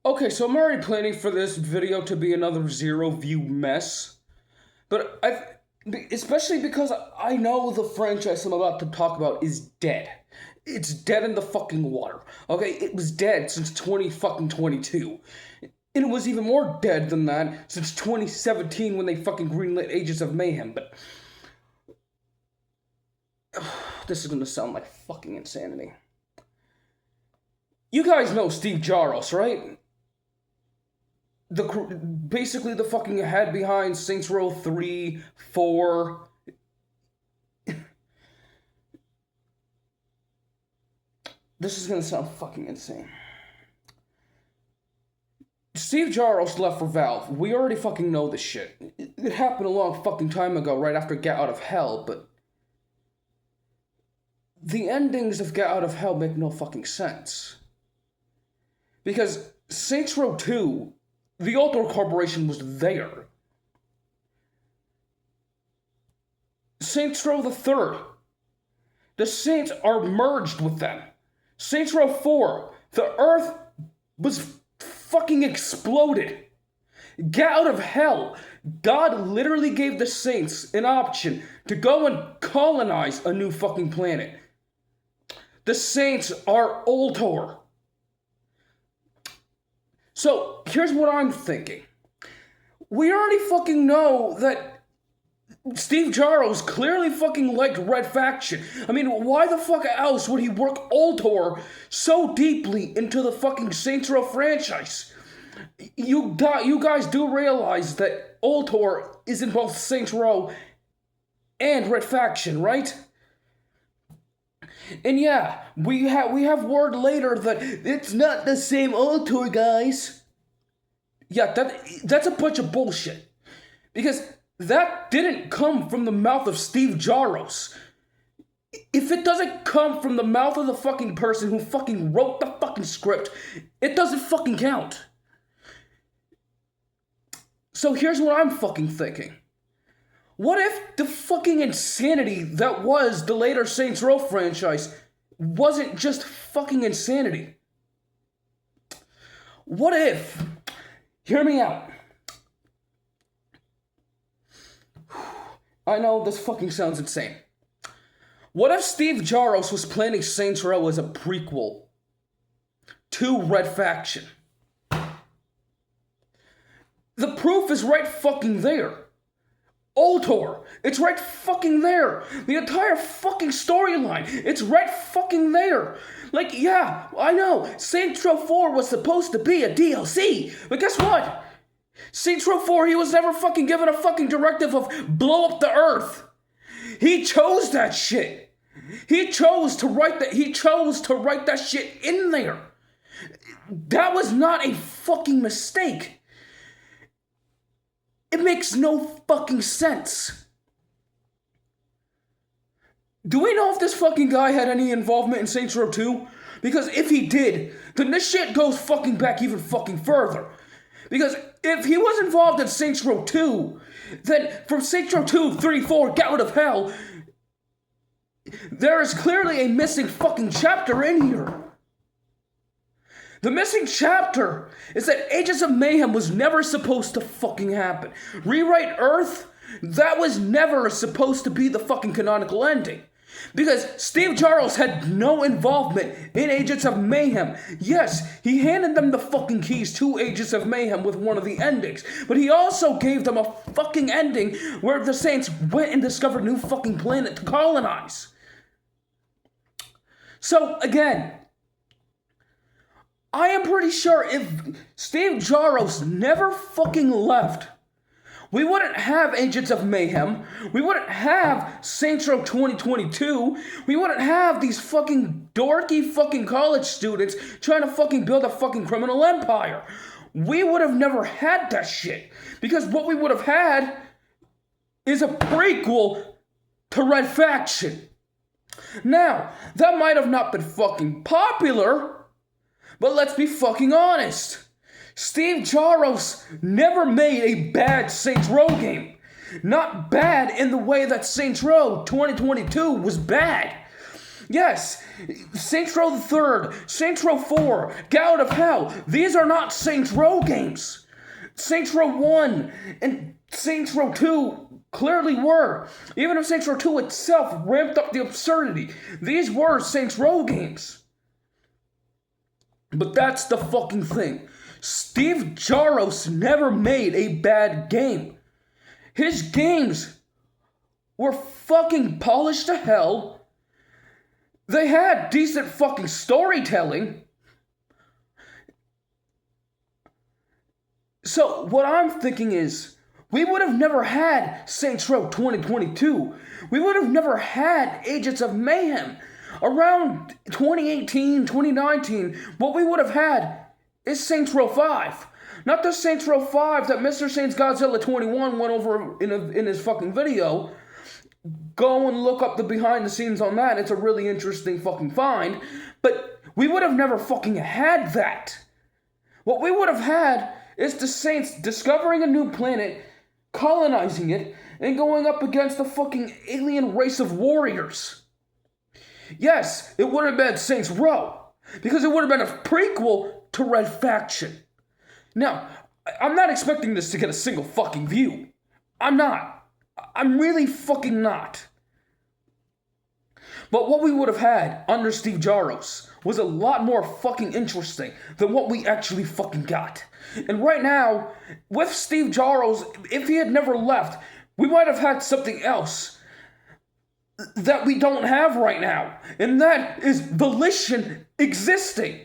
Okay, so I'm already planning for this video to be another zero view mess. But especially because I know the franchise I'm about to talk about is dead. It's dead in the fucking water. Okay, it was dead since 2022. And it was even more dead than that since 2017 when they fucking greenlit Agents of Mayhem. But this is gonna sound like fucking insanity. You guys know Steve Jaros, right? Basically the fucking head behind Saints Row 3, 4. This is gonna sound fucking insane. Steve Jaros left for Valve. We already fucking know this shit. It happened a long fucking time ago, right after Get Out of Hell, but the endings of Get Out of Hell make no fucking sense. Because Saints Row 2, the Altor Corporation was there. Saints Row the 3rd, the Saints are merged with them. Saints Row 4, the Earth was fucking exploded. Get Out of Hell, God literally gave the Saints an option to go and colonize a new fucking planet. The Saints are Altor. So, here's what I'm thinking. We already fucking know that Steve Jaros clearly fucking liked Red Faction. I mean, why the fuck else would he work Altor so deeply into the fucking Saints Row franchise? You guys do realize that Altor is in both Saints Row and Red Faction, right? And yeah, we have word later that it's not the same Altor, guys. Yeah, that's a bunch of bullshit. Because that didn't come from the mouth of Steve Jaros. If it doesn't come from the mouth of the fucking person who fucking wrote the fucking script, it doesn't fucking count. So here's what I'm fucking thinking. What if the fucking insanity that was the later Saints Row franchise wasn't just fucking insanity? What if, hear me out. I know this fucking sounds insane. What if Steve Jaros was planning Saints Row as a prequel to Red Faction? The proof is right fucking there. Altor, it's right fucking there. The entire fucking storyline, it's right fucking there. Like, yeah, I know, Saints Row 4 was supposed to be a DLC, but guess what? Saints Row 4, he was never fucking given a fucking directive of blow up the earth. He chose that shit. He chose to write that shit in there. That was not a fucking mistake. It makes no fucking sense. Do we know if this fucking guy had any involvement in Saints Row 2? Because if he did, then this shit goes fucking back even fucking further. Because if he was involved in Saints Row 2, then from Saints Row 2, 3, 4, Get Out of Hell, there is clearly a missing fucking chapter in here. The missing chapter is that Agents of Mayhem was never supposed to fucking happen. Rewrite Earth, that was never supposed to be the fucking canonical ending. Because Steve Jaros had no involvement in Agents of Mayhem. Yes, he handed them the fucking keys to Agents of Mayhem with one of the endings. But he also gave them a fucking ending where the Saints went and discovered a new fucking planet to colonize. So, again, I am pretty sure if Steve Jaros never fucking left, we wouldn't have Agents of Mayhem, we wouldn't have Saints Row 2022, we wouldn't have these fucking dorky fucking college students trying to fucking build a fucking criminal empire. We would have never had that shit. Because what we would have had is a prequel to Red Faction. Now, that might have not been fucking popular, but let's be fucking honest. Steve Jaros never made a bad Saints Row game. Not bad in the way that Saints Row 2022 was bad. Yes, Saints Row the Third, Saints Row 4, Gallet of Hell. These are not Saints Row games. Saints Row 1 and Saints Row 2 clearly were. Even if Saints Row 2 itself ramped up the absurdity, these were Saints Row games. But that's the fucking thing. Steve Jaros never made a bad game. His games were fucking polished to hell. They had decent fucking storytelling. So what I'm thinking is, we would have never had Saints Row 2022. We would have never had Agents of Mayhem. Around 2018, 2019, what we would have had is Saints Row 5. Not the Saints Row 5 that Mr. Saints Godzilla 21 went over in his fucking video. Go and look up the behind the scenes on that. It's a really interesting fucking find. But we would have never fucking had that. What we would have had is the Saints discovering a new planet, colonizing it, and going up against a fucking alien race of warriors. Yes, it would have been Saints Row, because it would have been a prequel to Red Faction. Now, I'm not expecting this to get a single fucking view. I'm not. I'm really fucking not. But what we would have had under Steve Jaros was a lot more fucking interesting than what we actually fucking got. And right now, with Steve Jaros, if he had never left, we might have had something else that we don't have right now. And that is volition existing.